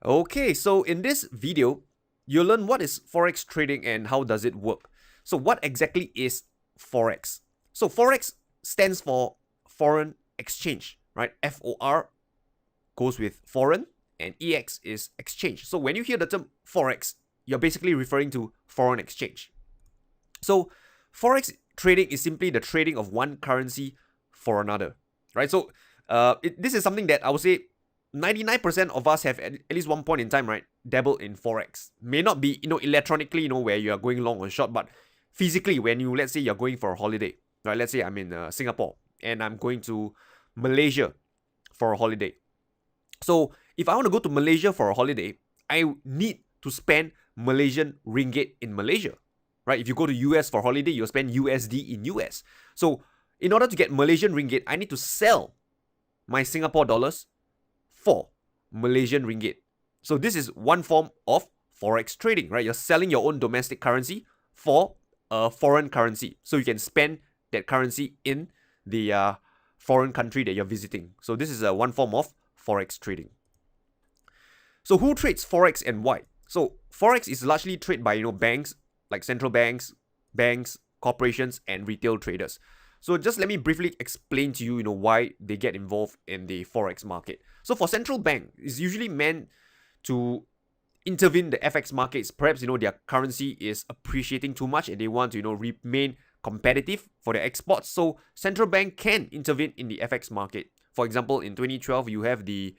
Okay, so in this video, you'll learn what is Forex trading and how does it work. So what exactly is Forex? So Forex stands for foreign exchange, right? FOR goes with foreign and EX is exchange. So when you hear the term Forex, you're basically referring to foreign exchange. So Forex trading is simply the trading of one currency for another, right? So this is something that I would say 99% of us have at least one point in time, right, dabble in Forex. May not be, electronically, where you are going long or short, but physically, when you, let's say you're going for a holiday, right? Let's say I'm in Singapore and I'm going to Malaysia for a holiday. So if I want to go to Malaysia for a holiday, I need to spend Malaysian ringgit in Malaysia, right? If you go to US for holiday, you'll spend USD in US. So in order to get Malaysian ringgit, I need to sell my Singapore dollars for Malaysian ringgit. So this is one form of Forex trading, right? You're selling your own domestic currency for a foreign currency. So you can spend that currency in the foreign country that you're visiting. So this is one form of Forex trading. So who trades Forex and why? So Forex is largely traded by banks, like central banks, corporations, and retail traders. So just let me briefly explain to you, why they get involved in the Forex market. So for central bank, it's usually meant to intervene the FX markets. Perhaps, their currency is appreciating too much and they want to, remain competitive for their exports. So central bank can intervene in the FX market. For example, in 2012, you have the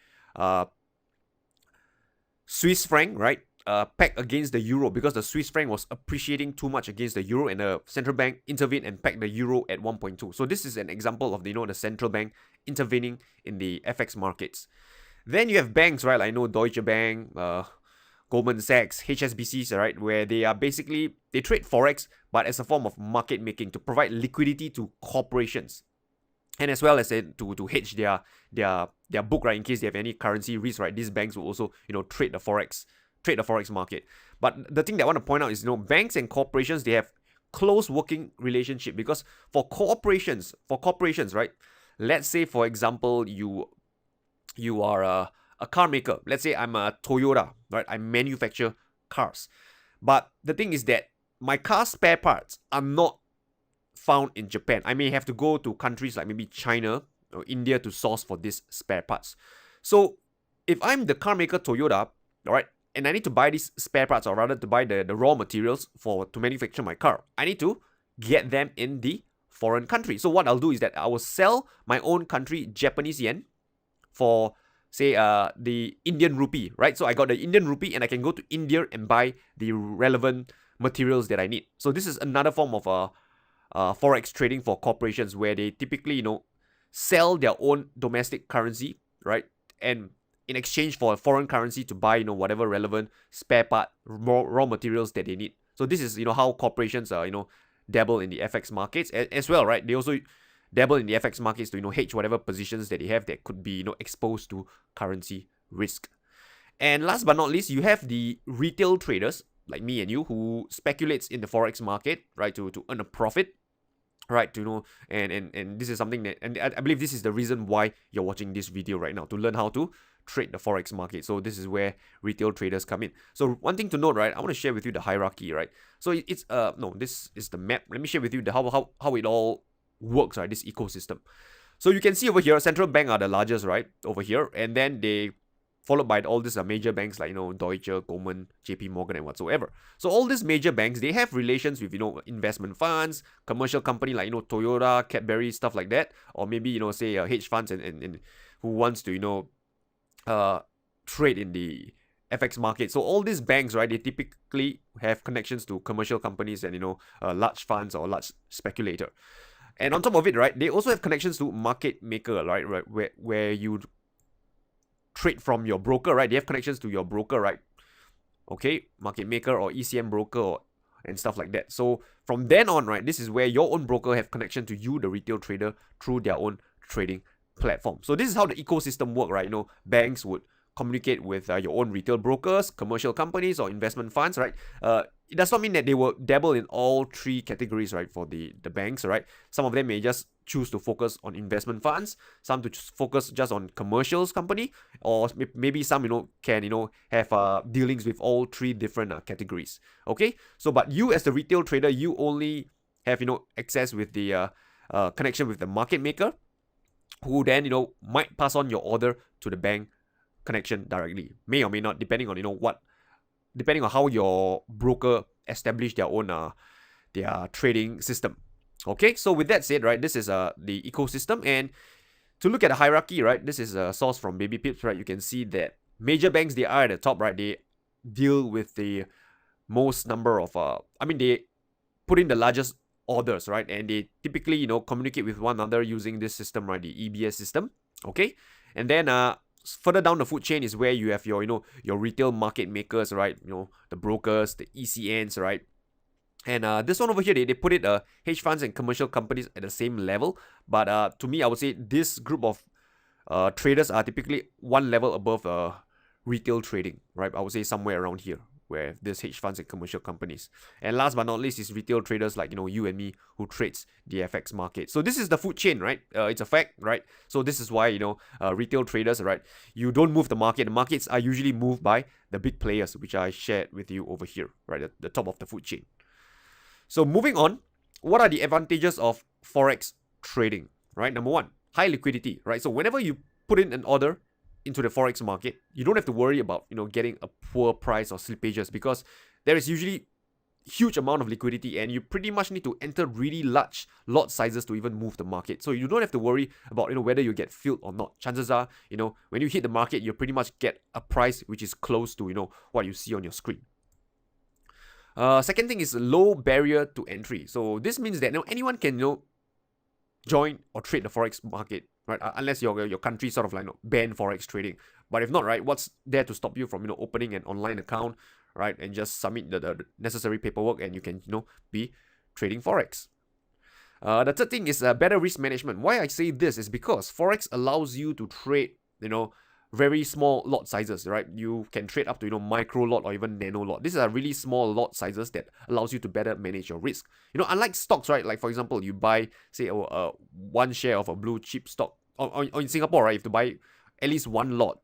Swiss franc, right? Pegged against the euro because the Swiss franc was appreciating too much against the euro, and the central bank intervened and pegged the euro at 1.2. So this is an example of the central bank intervening in the FX markets. Then you have banks, right? I know Deutsche Bank, Goldman Sachs, HSBCs, right? Where they are basically they trade Forex, but as a form of market making to provide liquidity to corporations, and as well as to hedge their book, right? In case they have any currency risk, right? These banks will also trade the Forex market. But the thing that I want to point out is banks and corporations, they have close working relationship, because for corporations, right? Let's say, for example, you are a car maker. Let's say I'm a Toyota, right? I manufacture cars. But the thing is that my car spare parts are not found in Japan. I may have to go to countries like maybe China or India to source for these spare parts. So if I'm the car maker Toyota, all right, and I need to buy these spare parts, or rather to buy the raw materials to manufacture my car, I need to get them in the foreign country. So what I'll do is that I will sell my own country Japanese yen for, say, the Indian rupee, right? So I got the Indian rupee and I can go to India and buy the relevant materials that I need. So this is another form of Forex trading for corporations, where they typically, sell their own domestic currency, right? And in exchange for a foreign currency to buy, whatever relevant spare part, raw materials that they need. So this is, how corporations, dabble in the FX markets as well, right? They also dabble in the FX markets to, hedge whatever positions that they have that could be, exposed to currency risk. And last but not least, you have the retail traders like me and you who speculates in the Forex market, right, to earn a profit, right, and this is something that, and I believe this is the reason why you're watching this video right now, to learn how to trade the Forex market. So this is where retail traders come in. So one thing to note, right, I want to share with you the hierarchy, right? So this is the map. Let me share with you the how it all works, right, this ecosystem. So you can see over here, central bank are the largest, right, over here, and then they followed by all these major banks like Deutsche, Goldman, JP Morgan, and whatsoever. So all these major banks, they have relations with investment funds, commercial company like Toyota, Cadbury, stuff like that, or maybe say hedge funds and who wants to trade in the FX market. So all these banks, right, they typically have connections to commercial companies and large funds or large speculator. And on top of it, right, they also have connections to market maker, right, where you trade from your broker, right? They have connections to your broker, right? Okay, market maker or ECM broker and stuff like that. So from then on, right, this is where your own broker have connection to you, the retail trader, through their own trading platform. So this is how the ecosystem work, right? Banks would communicate with your own retail brokers, commercial companies, or investment funds, right? It does not mean that they will dabble in all three categories, right, for the banks, right? Some of them may just choose to focus on investment funds, some to focus just on commercials company, or maybe some, can, have dealings with all three different categories, okay? So, but you as the retail trader, you only have, access with the connection with the market maker, who then, might pass on your order to the bank connection directly. May or may not, depending on, depending on how your broker established their own their trading system. Okay, so with that said, right, this is the ecosystem, and to look at the hierarchy, right, this is a source from Baby Pips, right? You can see that major banks, they are at the top, right? They deal with the most number of they put in the largest orders, right? And they typically, communicate with one another using this system, right? The EBS system. Okay, and then further down the food chain is where you have your, your retail market makers, right? The brokers, the ECNs, right? And this one over here, they put it hedge funds and commercial companies at the same level. But to me, I would say this group of traders are typically one level above retail trading, right? I would say somewhere around here, where there's hedge funds and commercial companies. And last but not least is retail traders like, you and me, who trades the FX market. So this is the food chain, right? It's a fact, right? So this is why, retail traders, right? You don't move the market. The markets are usually moved by the big players, which I shared with you over here, right? At the top of the food chain. So moving on, what are the advantages of Forex trading, right? Number one, high liquidity, right? So whenever you put in an order into the Forex market, you don't have to worry about, getting a poor price or slippages, because there is usually huge amount of liquidity, and you pretty much need to enter really large lot sizes to even move the market. So you don't have to worry about, whether you get filled or not. Chances are, when you hit the market, you pretty much get a price which is close to, what you see on your screen. Second thing is low barrier to entry. So this means that anyone can join or trade the Forex market, right? Unless your country sort of like ban Forex trading. But if not, right, what's there to stop you from opening an online account, right, and just submit the necessary paperwork, and you can be trading Forex. The third thing is better risk management. Why I say this is because Forex allows you to trade very small lot sizes, right? You can trade up to micro lot or even nano lot. These are really small lot sizes that allows you to better manage your risk. Unlike stocks, right? Like for example, you buy say one share of a blue chip stock, or in Singapore, right? You have to buy at least one lot.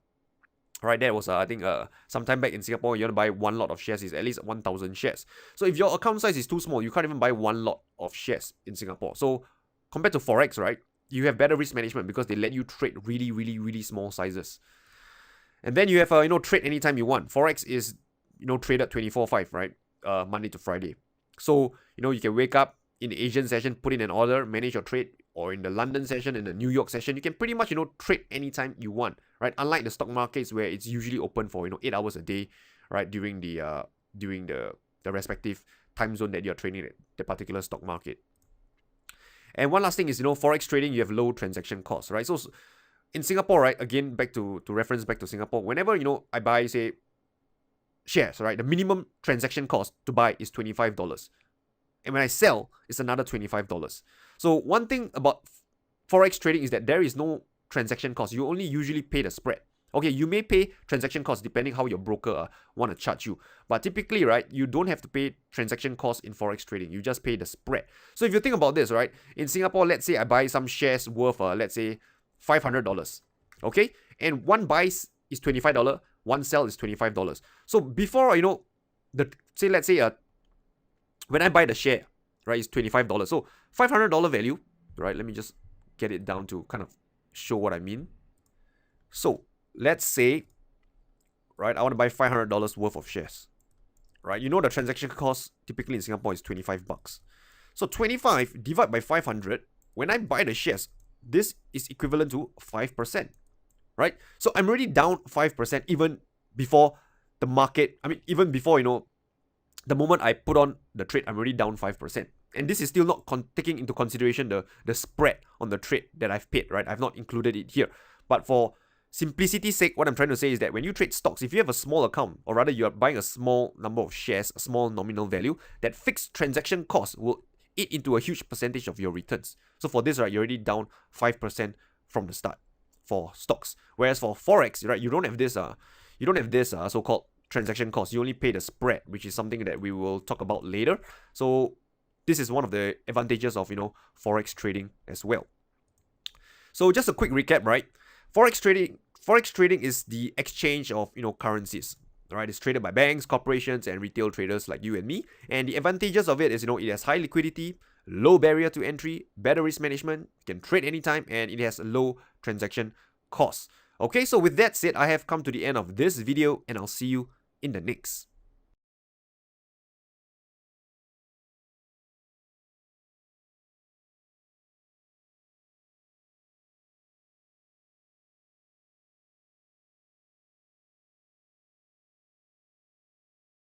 Right, that was I think some time back in Singapore, you want to buy one lot of shares is at least 1,000 shares. So if your account size is too small, you can't even buy one lot of shares in Singapore. So compared to Forex, right, you have better risk management because they let you trade really, really, really small sizes. And then you have trade anytime you want. Forex is traded 24/5, right? Monday to Friday. So you can wake up in the Asian session, put in an order, manage your trade, or in the London session, in the New York session, you can pretty much trade anytime you want, right? Unlike the stock markets where it's usually open for 8 hours a day, right? During the respective time zone that you're trading at the particular stock market. And one last thing is Forex trading, you have low transaction costs, right? So in Singapore, right, again, back to reference back to Singapore, whenever I buy say shares, right, the minimum transaction cost to buy is $25. And when I sell, it's another $25. So one thing about Forex trading is that there is no transaction cost. You only usually pay the spread. Okay, you may pay transaction costs depending how your broker want to charge you. But typically, right, you don't have to pay transaction costs in Forex trading. You just pay the spread. So if you think about this, right, in Singapore, let's say I buy some shares worth, let's say, $500. Okay, and one buys is $25, one sell is $25. So before let's say when I buy the share, right, it's $25. So $500 value, right? Let me just get it down to kind of show what I mean. So let's say, right, I want to buy $500 worth of shares, right? The transaction cost typically in Singapore is $25. So 25 divided by 500, when I buy the shares, this is equivalent to 5%, right? So I'm already down 5% even before the market, even before, the moment I put on the trade, I'm already down 5%. And this is still not taking into consideration the spread on the trade that I've paid, right? I've not included it here. But for simplicity's sake, what I'm trying to say is that when you trade stocks, if you have a small account, or rather you are buying a small number of shares, a small nominal value, that fixed transaction cost will eat into a huge percentage of your returns. So for this, right, you're already down 5% from the start. for stocks. Whereas for Forex, right, you don't have this so-called transaction cost. You only pay the spread, which is something that we will talk about later. So this is one of the advantages of Forex trading as well. So just a quick recap, right? Forex trading is the exchange of currencies. Right, it's traded by banks, corporations, and retail traders like you and me. And the advantages of it is, it has high liquidity, low barrier to entry, better risk management, you can trade anytime, and it has low transaction costs. Okay, so with that said, I have come to the end of this video, and I'll see you in the next.